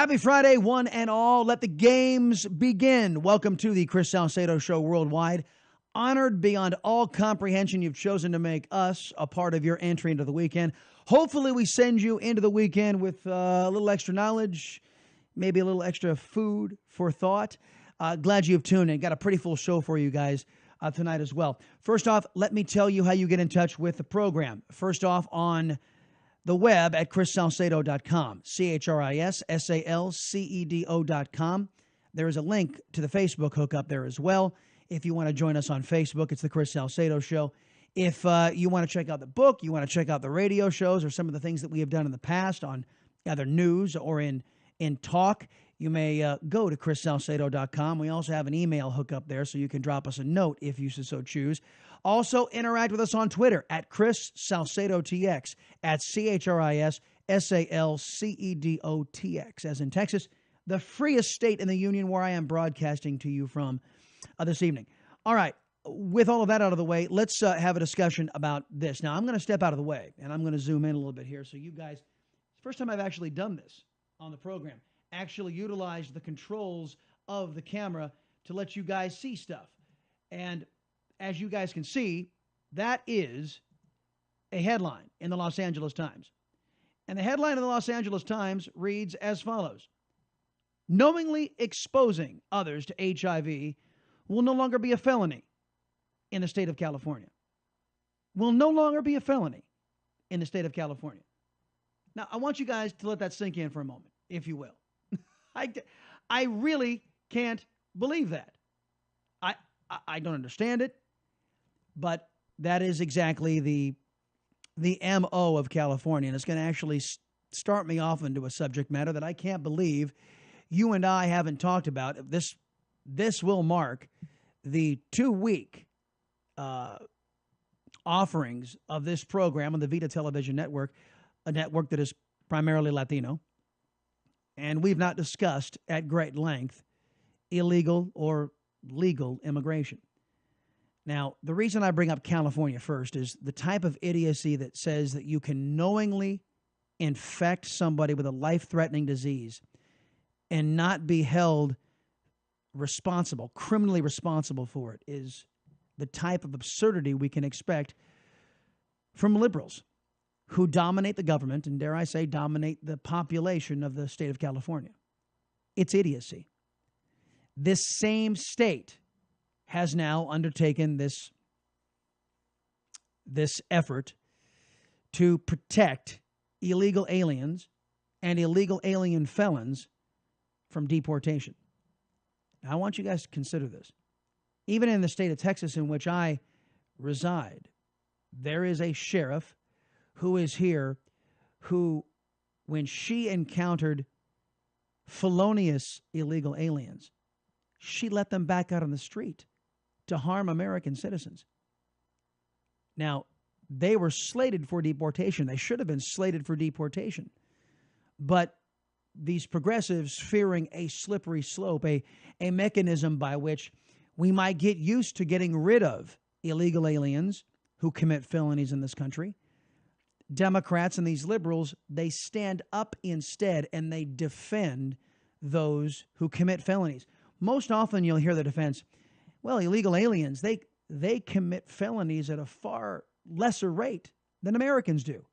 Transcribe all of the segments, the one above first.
Happy Friday, one and all. Let the games begin. Welcome to the Chris Salcedo Show worldwide. Honored beyond all comprehension you've chosen to make us a part of your entry into the weekend. Hopefully we send you into the weekend with a little extra knowledge, maybe a little extra food for thought. Glad you've tuned in. Got a pretty full show for you guys tonight as well. First off, let me tell you how you get in touch with the program. First off, on the web at chrissalcedo.com, ChrisSalcedo.com. There is a link to the Facebook hookup there as well. If you want to join us on Facebook, it's the Chris Salcedo Show. If you want to check out the book, you want to check out the radio shows or some of the things that we have done in the past on either news or in talk, you may go to chrissalcedo.com. We also have an email hookup there, so you can drop us a note if you so choose. Also, interact with us on Twitter at Chris Salcedo TX, at ChrisSalcedoTX, as in Texas, the freest state in the union where I am broadcasting to you from this evening. All right, with all of that out of the way, let's have a discussion about this. Now, I'm going to step out of the way, and I'm going to zoom in a little bit here so you guys, it's the first time I've actually done this on the program, actually utilized the controls of the camera to let you guys see stuff. And as you guys can see, that is a headline in the Los Angeles Times. And the headline in the Los Angeles Times reads as follows: knowingly exposing others to HIV will no longer be a felony in the state of California. Will no longer be a felony in the state of California. Now, I want you guys to let that sink in for a moment, if you will. I really can't believe that. I don't understand it. But that is exactly the MO of California. And it's going to actually start me off into a subject matter that I can't believe you and I haven't talked about. This will mark the 2-week offerings of this program on the Vida television network, a network that is primarily Latino. And we've not discussed at great length illegal or legal immigration. Now, the reason I bring up California first is the type of idiocy that says that you can knowingly infect somebody with a life-threatening disease and not be held responsible, criminally responsible for it, is the type of absurdity we can expect from liberals who dominate the government and, dare I say, dominate the population of the state of California. It's idiocy. This same state has now undertaken this effort to protect illegal aliens and illegal alien felons from deportation. Now, I want you guys to consider this. Even in the state of Texas in which I reside, there is a sheriff who is here who, when she encountered felonious illegal aliens, she let them back out on the street to harm American citizens. Now, they were slated for deportation. They should have been slated for deportation. But these progressives, fearing a slippery slope, a mechanism by which we might get used to getting rid of illegal aliens who commit felonies in this country, Democrats and these liberals, they stand up instead and they defend those who commit felonies. Most often you'll hear the defense, well, illegal aliens, they commit felonies at a far lesser rate than Americans do.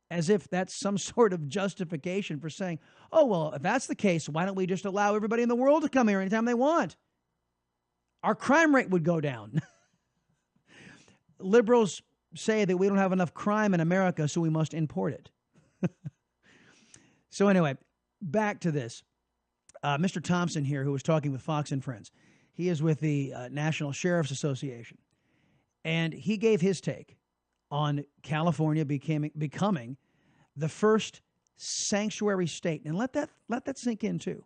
As if that's some sort of justification for saying, oh, well, if that's the case, why don't we just allow everybody in the world to come here anytime they want? Our crime rate would go down. Liberals say that we don't have enough crime in America, so we must import it. So anyway, back to this. Mr. Thompson here, who was talking with Fox and Friends, he is with the National Sheriff's Association, and he gave his take on California becoming the first sanctuary state. And let that sink in too.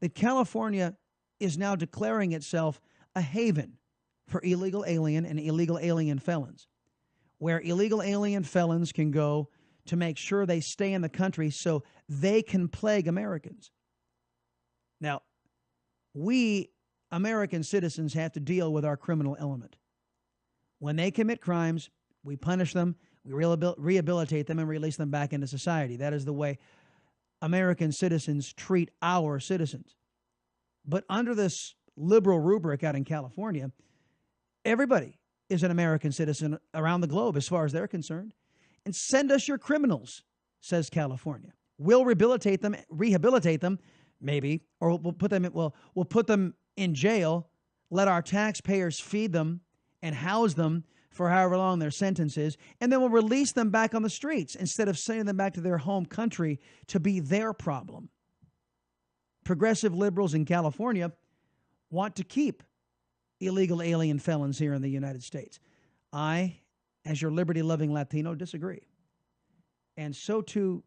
That California is now declaring itself a haven for illegal alien and illegal alien felons, where illegal alien felons can go to make sure they stay in the country so they can plague Americans. Now, we American citizens have to deal with our criminal element. When they commit crimes, we punish them, we rehabilitate them, and release them back into society. That is the way American citizens treat our citizens. But under this liberal rubric out in California, everybody is an American citizen around the globe as far as they're concerned. And send us your criminals, says California. We'll rehabilitate them, maybe, or we'll put them in jail, let our taxpayers feed them and house them for however long their sentence is, and then we'll release them back on the streets instead of sending them back to their home country to be their problem. Progressive liberals in California want to keep illegal alien felons here in the United States. I, as your Liberty Loving Latino, disagree. And so too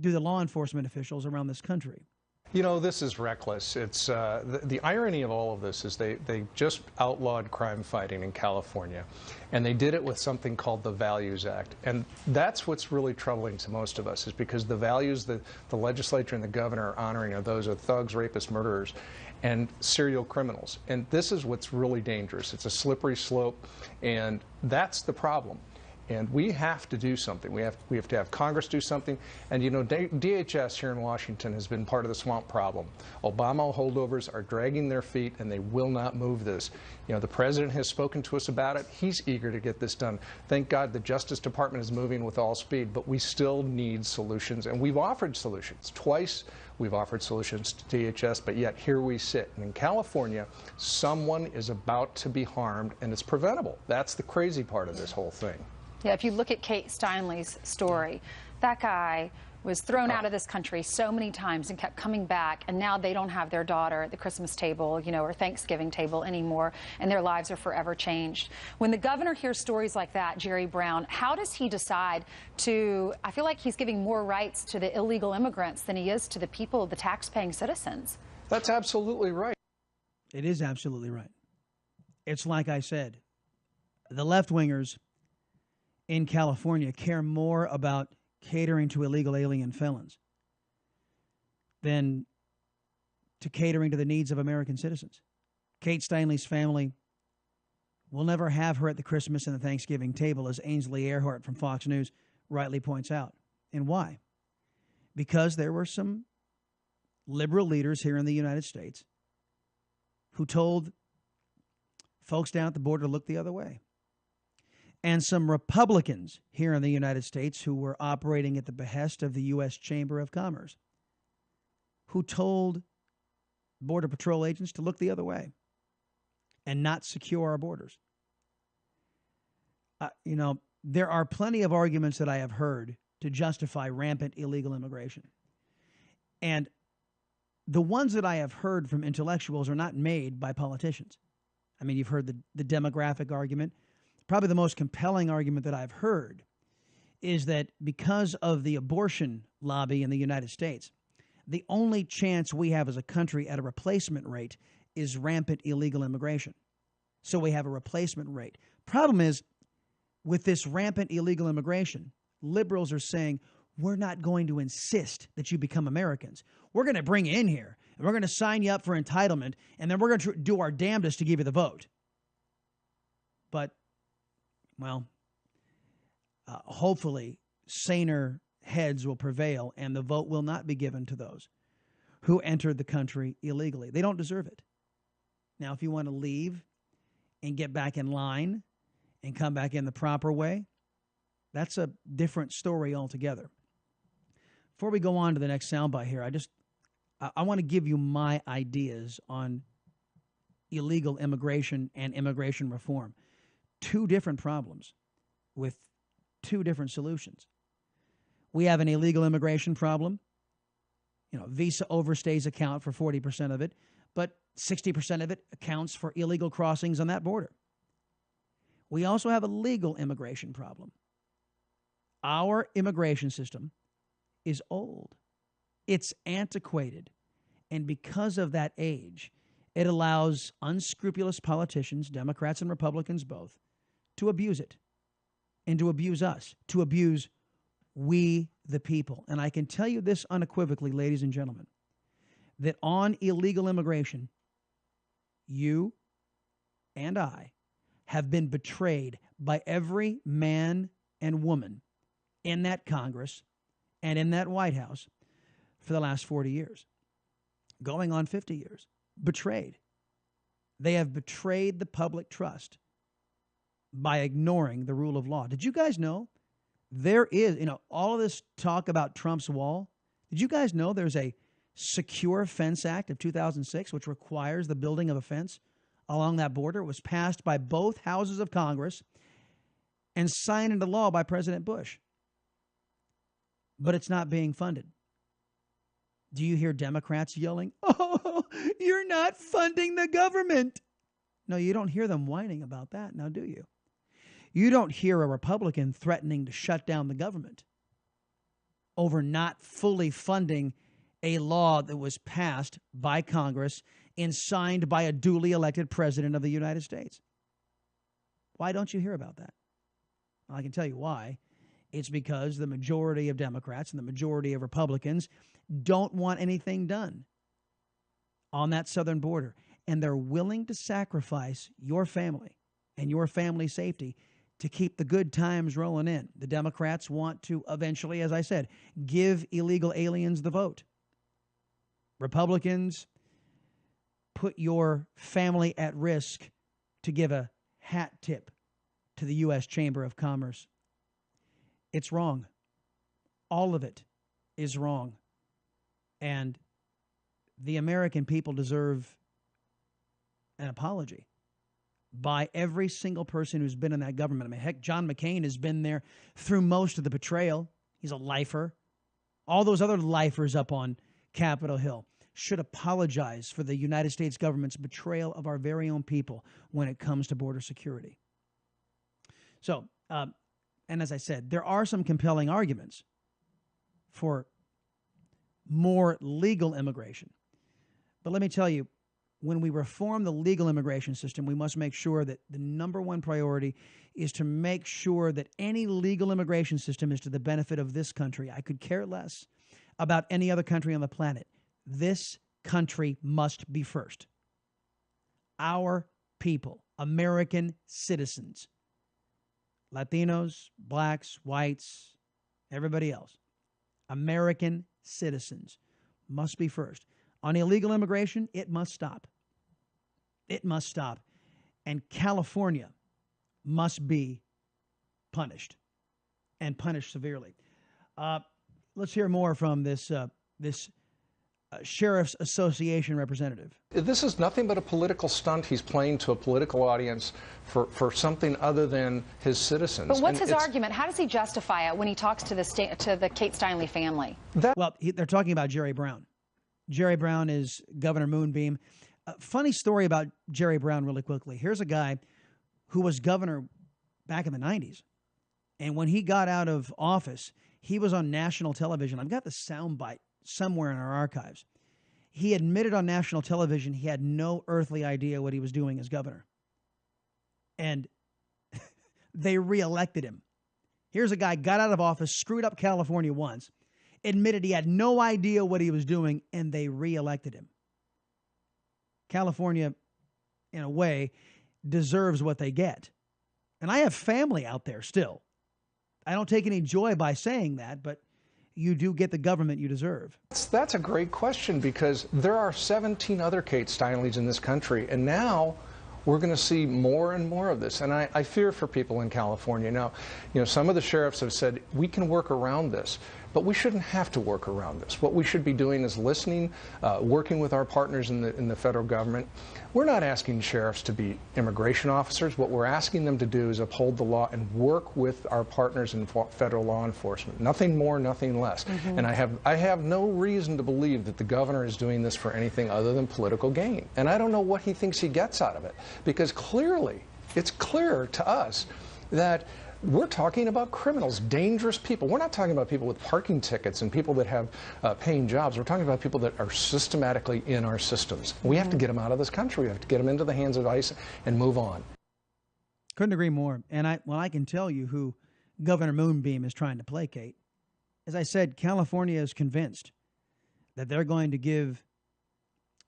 do the law enforcement officials around this country. You know, this is reckless. It's the irony of all of this is they just outlawed crime fighting in California, and they did it with something called the Values Act. And that's what's really troubling to most of us, is because the values that the legislature and the governor are honoring are those of thugs, rapists, murderers, and serial criminals. And this is what's really dangerous. It's a slippery slope, and that's the problem. And we have to do something. We have to have Congress do something. And, you know, DHS here in Washington has been part of the swamp problem. Obama holdovers are dragging their feet, and they will not move this. You know, the president has spoken to us about it. He's eager to get this done. Thank God the Justice Department is moving with all speed, but we still need solutions. And we've offered solutions. Twice we've offered solutions to DHS, but yet here we sit. And in California, someone is about to be harmed, and it's preventable. That's the crazy part of this whole thing. Yeah, if you look at Kate Steinle's story, that guy was thrown out of this country so many times and kept coming back, and now they don't have their daughter at the Christmas table, you know, or Thanksgiving table anymore, and their lives are forever changed. When the governor hears stories like that, Jerry Brown, how does he decide to, I feel like he's giving more rights to the illegal immigrants than he is to the people, the tax-paying citizens? That's absolutely right. It is absolutely right. It's like I said, the left-wingers in California care more about catering to illegal alien felons than to catering to the needs of American citizens. Kate Steinle's family will never have her at the Christmas and the Thanksgiving table, as Ainsley Earhart from Fox News rightly points out. And why? Because there were some liberal leaders here in the United States who told folks down at the border to look the other way. And some Republicans here in the United States who were operating at the behest of the U.S. Chamber of Commerce, who told Border Patrol agents to look the other way and not secure our borders. You know, there are plenty of arguments that I have heard to justify rampant illegal immigration. And the ones that I have heard from intellectuals are not made by politicians. I mean, you've heard the demographic argument. Probably the most compelling argument that I've heard is that because of the abortion lobby in the United States, the only chance we have as a country at a replacement rate is rampant illegal immigration. So we have a replacement rate. Problem is, with this rampant illegal immigration, liberals are saying, we're not going to insist that you become Americans. We're going to bring you in here, and we're going to sign you up for entitlement, and then we're going to do our damnedest to give you the vote. But well, hopefully saner heads will prevail and the vote will not be given to those who entered the country illegally. They don't deserve it. Now, if you want to leave and get back in line and come back in the proper way, that's a different story altogether. Before we go on to the next soundbite here, I want to give you my ideas on illegal immigration and immigration reform. Two different problems with two different solutions. We have an illegal immigration problem. You know, visa overstays account for 40% of it, but 60% of it accounts for illegal crossings on that border. We also have a legal immigration problem. Our immigration system is old. It's antiquated. And because of that age, it allows unscrupulous politicians, Democrats and Republicans both, to abuse it and to abuse us, to abuse we the people. And I can tell you this unequivocally, ladies and gentlemen, that on illegal immigration, you and I have been betrayed by every man and woman in that Congress and in that White House for the last 40 years, going on 50 years. Betrayed. They have betrayed the public trust by ignoring the rule of law. Did you guys know there is, all of this talk about Trump's wall? Did you guys know there's a Secure Fence Act of 2006, which requires the building of a fence along that border? It was passed by both houses of Congress and signed into law by President Bush. But it's not being funded. Do you hear Democrats yelling, "Oh, you're not funding the government"? No, you don't hear them whining about that, now do you? You don't hear a Republican threatening to shut down the government over not fully funding a law that was passed by Congress and signed by a duly elected president of the United States. Why don't you hear about that? Well, I can tell you why. It's because the majority of Democrats and the majority of Republicans don't want anything done on that southern border. And they're willing to sacrifice your family and your family's safety to keep the good times rolling in. The Democrats want to eventually, as I said, give illegal aliens the vote. Republicans put your family at risk to give a hat tip to the U.S. Chamber of Commerce. It's wrong. All of it is wrong. And the American people deserve an apology by every single person who's been in that government. I mean, heck, John McCain has been there through most of the betrayal. He's a lifer. All those other lifers up on Capitol Hill should apologize for the United States government's betrayal of our very own people when it comes to border security. So, and as I said, there are some compelling arguments for more legal immigration. But let me tell you, when we reform the legal immigration system, we must make sure that the number one priority is to make sure that any legal immigration system is to the benefit of this country. I could care less about any other country on the planet. This country must be first. Our people, American citizens, Latinos, blacks, whites, everybody else, American citizens must be first. On illegal immigration, it must stop. It must stop. And California must be punished, and punished severely. Let's hear more from this Sheriff's Association representative. This is nothing but a political stunt. He's playing to a political audience for something other than his citizens. But what's his argument? How does he justify it when he talks to the Kate Steinle family? Well, they're talking about Jerry Brown. Jerry Brown is Governor Moonbeam. Funny story about Jerry Brown really quickly. Here's a guy who was governor back in the 90s. And when he got out of office, he was on national television. I've got the soundbite somewhere in our archives. He admitted on national television he had no earthly idea what he was doing as governor. And they reelected him. Here's a guy, got out of office, screwed up California once, admitted he had no idea what he was doing, and they reelected him. California, in a way, deserves what they get. And I have family out there still. I don't take any joy by saying that, but you do get the government you deserve. That's a great question, because there are 17 other Kate Steinles in this country, and now we're going to see more and more of this. And I fear for people in California. Now, some of the sheriffs have said we can work around this, but we shouldn't have to work around this. What we should be doing is listening, working with our partners in the federal government. We're not asking sheriffs to be immigration officers. What we're asking them to do is uphold the law and work with our partners in federal law enforcement. Nothing more, nothing less. Mm-hmm. And I have no reason to believe that the governor is doing this for anything other than political gain. And I don't know what he thinks he gets out of it, because clearly, it's clear to us that we're talking about criminals, dangerous people. We're not talking about people with parking tickets and people that have paying jobs. We're talking about people that are systematically in our systems. We have to get them out of this country. We have to get them into the hands of ICE and move on. Couldn't agree more. And I can tell you who Governor Moonbeam is trying to placate. As I said, California is convinced that they're going to give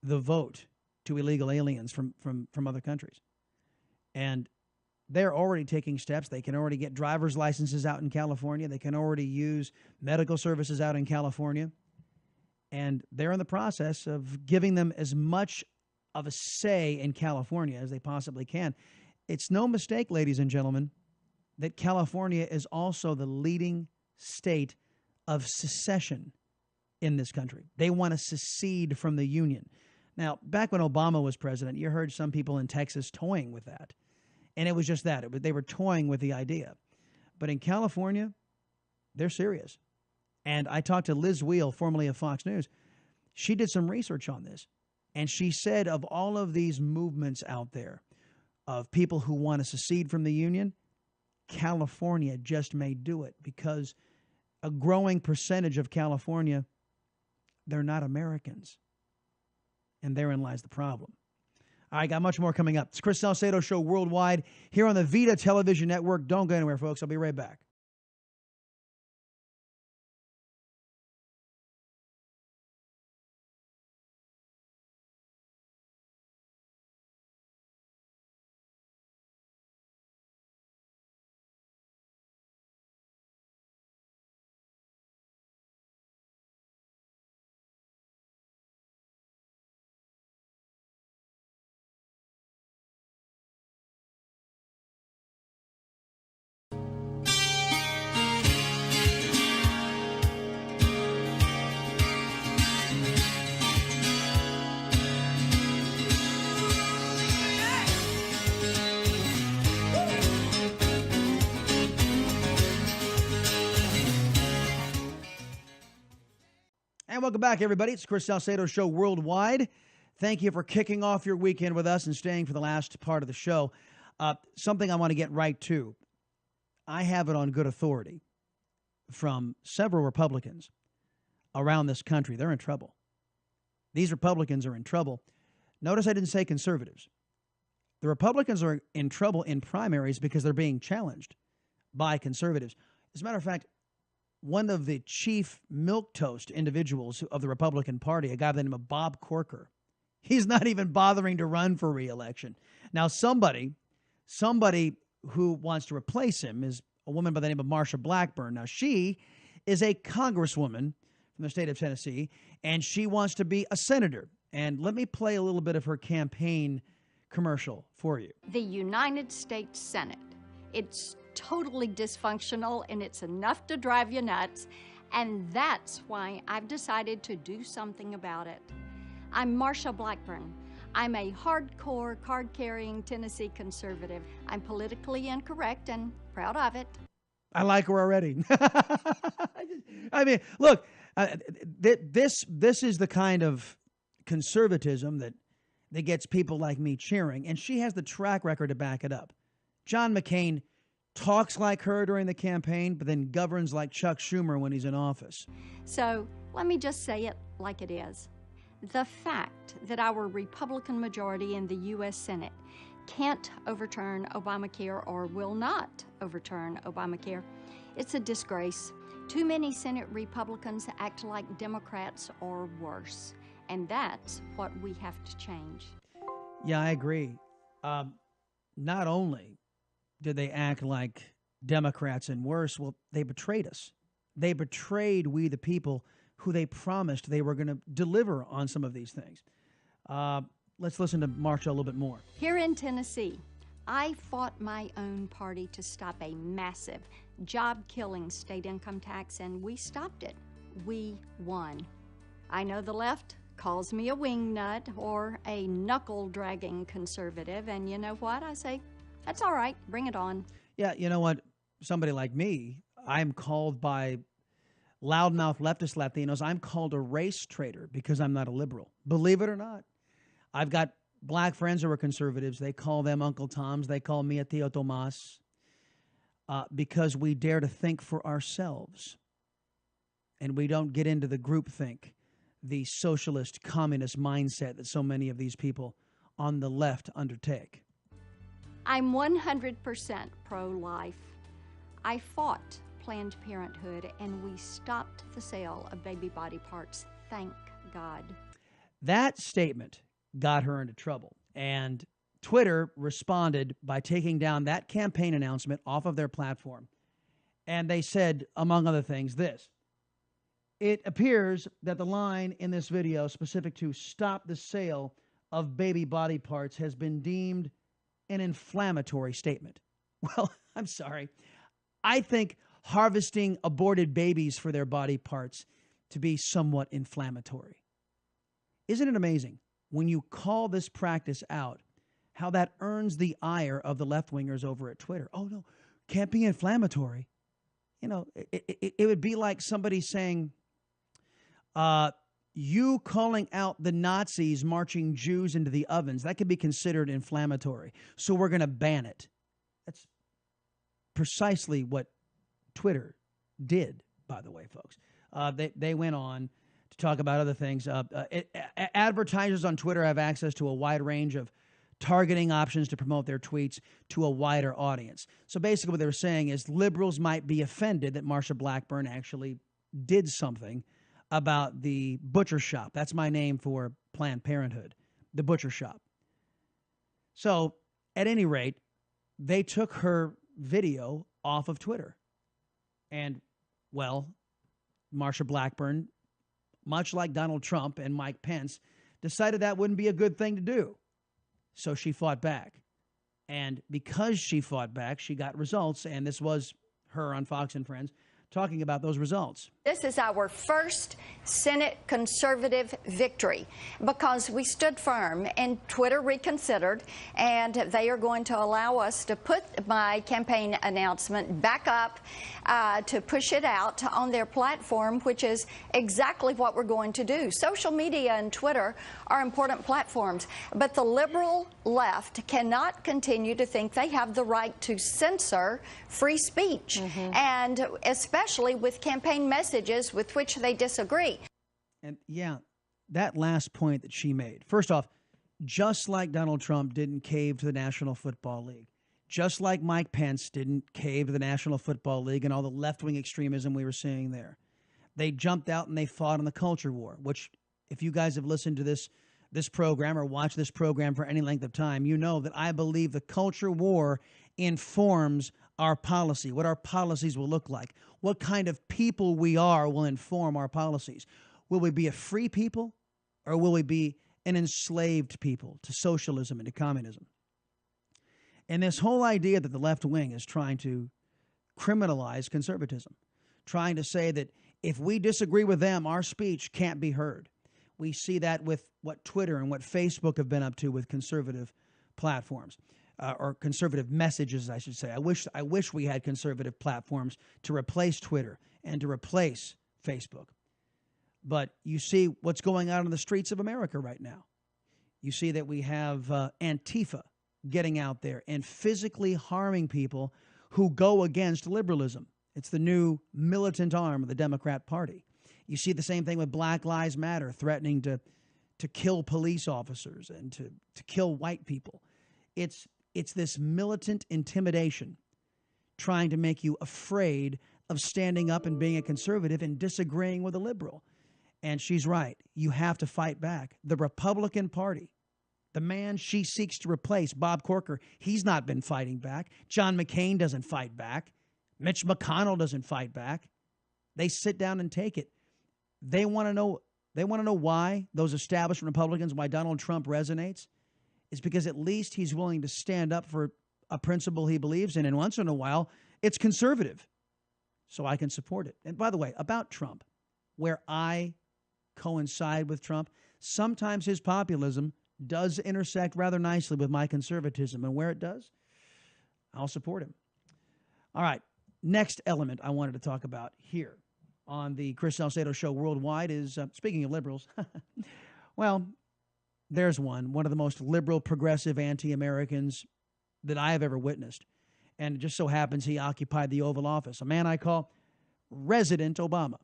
the vote to illegal aliens from other countries. And they're already taking steps. They can already get driver's licenses out in California. They can already use medical services out in California. And they're in the process of giving them as much of a say in California as they possibly can. It's no mistake, ladies and gentlemen, that California is also the leading state of secession in this country. They want to secede from the Union. Now, back when Obama was president, you heard some people in Texas toying with that. And it was just that. They were toying with the idea. But in California, they're serious. And I talked to Liz Wheel, formerly of Fox News. She did some research on this. And she said of all of these movements out there of people who want to secede from the Union, California just may do it because a growing percentage of California, they're not Americans. And therein lies the problem. All right, got much more coming up. It's Chris Salcedo Show worldwide here on the Vida television network. Don't go anywhere, folks. I'll be right back. And welcome back, everybody. It's Chris Salcedo Show worldwide. Thank you for kicking off your weekend with us and staying for the last part of the show. Something I want to get right to. I have it on good authority from several Republicans around this country. They're in trouble. These Republicans are in trouble. Notice I didn't say conservatives. The Republicans are in trouble in primaries because they're being challenged by conservatives. As a matter of fact, one of the chief milquetoast individuals of the Republican Party, a guy by the name of Bob Corker, he's not even bothering to run for re-election. Now, somebody who wants to replace him is a woman by the name of Marsha Blackburn. Now, she is a congresswoman from the state of Tennessee, and she wants to be a senator. And let me play a little bit of her campaign commercial for you. The United States Senate. It's totally dysfunctional, and it's enough to drive you nuts, and that's why I've decided to do something about it. I'm Marsha Blackburn. I'm a hardcore, card-carrying Tennessee conservative. I'm politically incorrect and proud of it. I like her already. I mean, look, this is the kind of conservatism that gets people like me cheering, and she has the track record to back it up. John McCain talks like her during the campaign, but then governs like Chuck Schumer when he's in office. So let me just say it like it is. The fact that our Republican majority in the U.S. Senate can't overturn Obamacare or will not overturn Obamacare, it's a disgrace. Too many Senate Republicans act like Democrats or worse, and that's what we have to change. Yeah, I agree. Not only did they act like Democrats and worse, well, they betrayed us. They betrayed we the people who they promised they were going to deliver on some of these things. Let's listen to Marsha a little bit more. Here in Tennessee, I fought my own party to stop a massive, job-killing state income tax, and we stopped it. We won. I know the left calls me a wingnut or a knuckle-dragging conservative, and you know what? I say, that's all right. Bring it on. Yeah, you know what? Somebody like me, I'm called by loudmouth leftist Latinos, I'm called a race traitor because I'm not a liberal. Believe it or not. I've got black friends who are conservatives. They call them Uncle Toms. They call me a Tío Tomás because we dare to think for ourselves. And we don't get into the groupthink, the socialist, communist mindset that so many of these people on the left undertake. I'm 100% pro-life. I fought Planned Parenthood, and we stopped the sale of baby body parts. Thank God. That statement got her into trouble, and Twitter responded by taking down that campaign announcement off of their platform. And they said, among other things, this: It appears that the line in this video specific to stop the sale of baby body parts has been deemed an inflammatory statement. Well, I'm sorry. I think harvesting aborted babies for their body parts to be somewhat inflammatory. Isn't it amazing when you call this practice out, how that earns the ire of the left-wingers over at Twitter? Oh, no, can't be inflammatory. You know, it would be like somebody saying, you calling out the Nazis marching Jews into the ovens, that could be considered inflammatory. So we're going to ban it. That's precisely what Twitter did, by the way, folks. They went on to talk about other things. Advertisers on Twitter have access to a wide range of targeting options to promote their tweets to a wider audience. So basically what they were saying is liberals might be offended that Marsha Blackburn actually did something about the butcher shop. That's my name for Planned Parenthood, the butcher shop. So at any rate, they took her video off of Twitter. And, well, Marsha Blackburn, much like Donald Trump and Mike Pence, decided that wouldn't be a good thing to do. So she fought back. And because she fought back, she got results. And this was her on Fox and Friends talking about those results. This is our first Senate conservative victory because we stood firm and Twitter reconsidered, and they are going to allow us to put my campaign announcement back up to push it out on their platform, which is exactly what we're going to do. Social media and Twitter are important platforms, but the liberal left cannot continue to think they have the right to censor free speech, and especially with campaign messages with which they disagree. And yeah, that last point that she made. First off, just like Donald Trump didn't cave to the National Football League, just like Mike Pence didn't cave to the National Football League and all the left-wing extremism we were seeing there, they jumped out and they fought in the culture war, which if you guys have listened to this program or watched this program for any length of time, you know that I believe the culture war informs our policy, what our policies will look like. What kind of people we are will inform our policies. Will we be a free people or will we be an enslaved people to socialism and to communism? And this whole idea that the left wing is trying to criminalize conservatism, trying to say that if we disagree with them, our speech can't be heard. We see that with what Twitter and what Facebook have been up to with conservative platforms. Or conservative messages, I should say. I wish we had conservative platforms to replace Twitter and to replace Facebook. But you see what's going on in the streets of America right now. You see that we have Antifa getting out there and physically harming people who go against liberalism. It's the new militant arm of the Democrat Party. You see the same thing with Black Lives Matter, threatening to kill police officers and to kill white people. It's this militant intimidation trying to make you afraid of standing up and being a conservative and disagreeing with a liberal. And she's right. You have to fight back. The Republican Party, the man she seeks to replace, Bob Corker, he's not been fighting back. John McCain doesn't fight back. Mitch McConnell doesn't fight back. They sit down and take it. They want to know why those established Republicans, why Donald Trump resonates. It's because at least he's willing to stand up for a principle he believes in, and once in a while, it's conservative. So I can support it. And by the way, about Trump, where I coincide with Trump, sometimes his populism does intersect rather nicely with my conservatism, and where it does, I'll support him. All right, next element I wanted to talk about here on the Chris Salcedo Show worldwide is, speaking of liberals, well, there's one of the most liberal, progressive, anti-Americans that I have ever witnessed. And it just so happens he occupied the Oval Office, a man I call Resident Obama.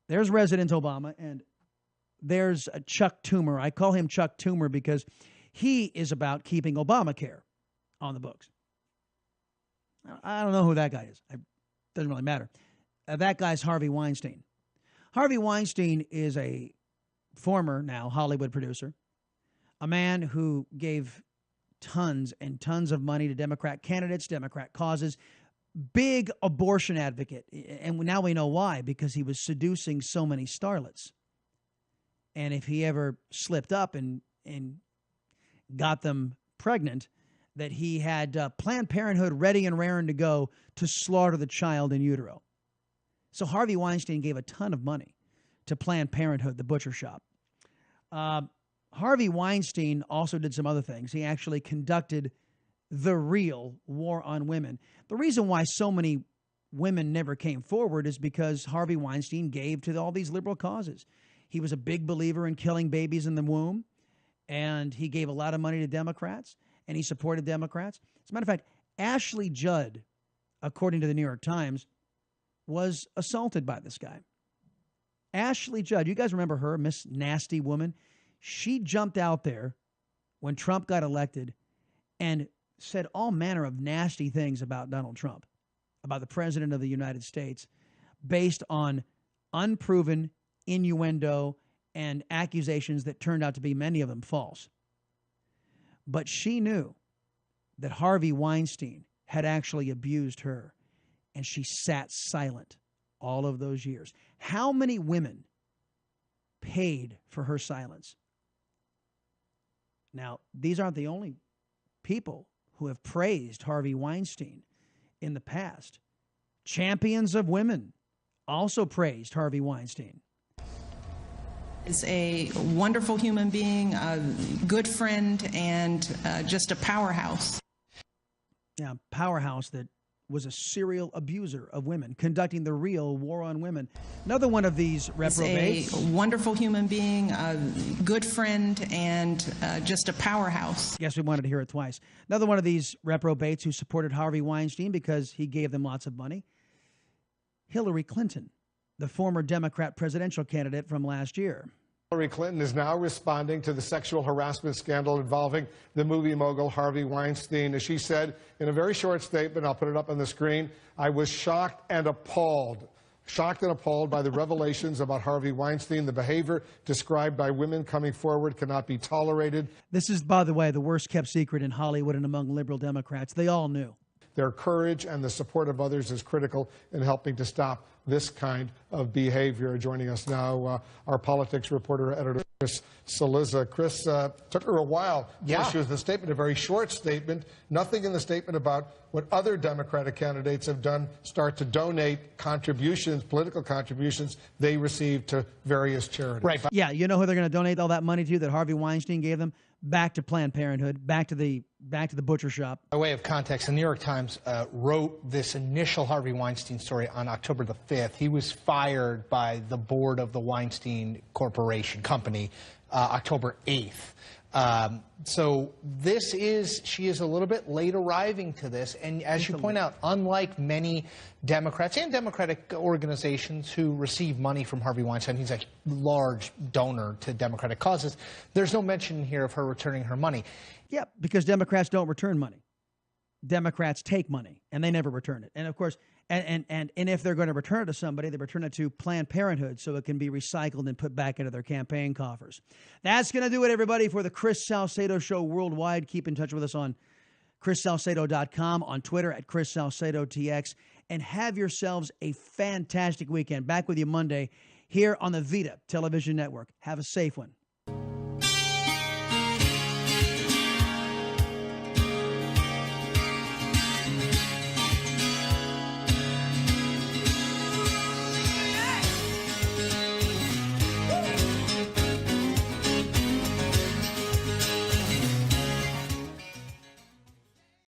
There's Resident Obama, and there's Chuck Toomer. I call him Chuck Toomer because he is about keeping Obamacare on the books. I don't know who that guy is. It doesn't really matter. That guy's Harvey Weinstein. Harvey Weinstein is a former, now, Hollywood producer, a man who gave tons and tons of money to Democrat candidates, Democrat causes, big abortion advocate. And now we know why, because he was seducing so many starlets. And if he ever slipped up and got them pregnant, that he had Planned Parenthood ready and raring to go to slaughter the child in utero. So Harvey Weinstein gave a ton of money to Planned Parenthood, the butcher shop. Harvey Weinstein also did some other things. He actually conducted the real war on women. The reason why so many women never came forward is because Harvey Weinstein gave to all these liberal causes. He was a big believer in killing babies in the womb, and he gave a lot of money to Democrats, and he supported Democrats. As a matter of fact, Ashley Judd, according to the New York Times, was assaulted by this guy. Ashley Judd, you guys remember her, Miss Nasty Woman? She jumped out there when Trump got elected and said all manner of nasty things about Donald Trump, about the president of the United States, based on unproven innuendo and accusations that turned out to be, many of them, false. But she knew that Harvey Weinstein had actually abused her, and she sat silent all of those years. How many women paid for her silence? Now, these aren't the only people who have praised Harvey Weinstein in the past. Champions of women also praised Harvey Weinstein. Is a wonderful human being, a good friend, and just a powerhouse. Yeah, powerhouse that was a serial abuser of women, conducting the real war on women. Another one of these reprobates. Is a wonderful human being, a good friend, and just a powerhouse. Guess we wanted to hear it twice. Another one of these reprobates who supported Harvey Weinstein because he gave them lots of money. Hillary Clinton, the former Democrat presidential candidate from last year. Hillary Clinton is now responding to the sexual harassment scandal involving the movie mogul Harvey Weinstein. As she said in a very short statement, I'll put it up on the screen, I was shocked and appalled by the revelations about Harvey Weinstein. The behavior described by women coming forward cannot be tolerated. This is, by the way, the worst kept secret in Hollywood and among liberal Democrats. They all knew. Their courage and the support of others is critical in helping to stop this kind of behavior. Joining us now, our politics reporter, editor Chris Salcedo. Chris, took her a while to issue the statement, a very short statement. Nothing in the statement about what other Democratic candidates have done, start to donate contributions, political contributions they receive to various charities. Right. Yeah, you know who they're going to donate all that money to that Harvey Weinstein gave them? Back to Planned Parenthood, back to the butcher shop. By way of context, the New York Times wrote this initial Harvey Weinstein story on October the 5th. He was fired by the board of the Weinstein Corporation company October 8th. So she is a little bit late arriving to this. And as you point out, unlike many Democrats and Democratic organizations who receive money from Harvey Weinstein, he's a large donor to Democratic causes, there's no mention here of her returning her money. Yeah, because Democrats don't return money. Democrats take money, and they never return it. And, of course, and if they're going to return it to somebody, they return it to Planned Parenthood so it can be recycled and put back into their campaign coffers. That's going to do it, everybody, for the Chris Salcedo Show worldwide. Keep in touch with us on ChrisSalcedo.com, on Twitter at ChrisSalcedoTX, and have yourselves a fantastic weekend. Back with you Monday here on the Vida Television Network. Have a safe one.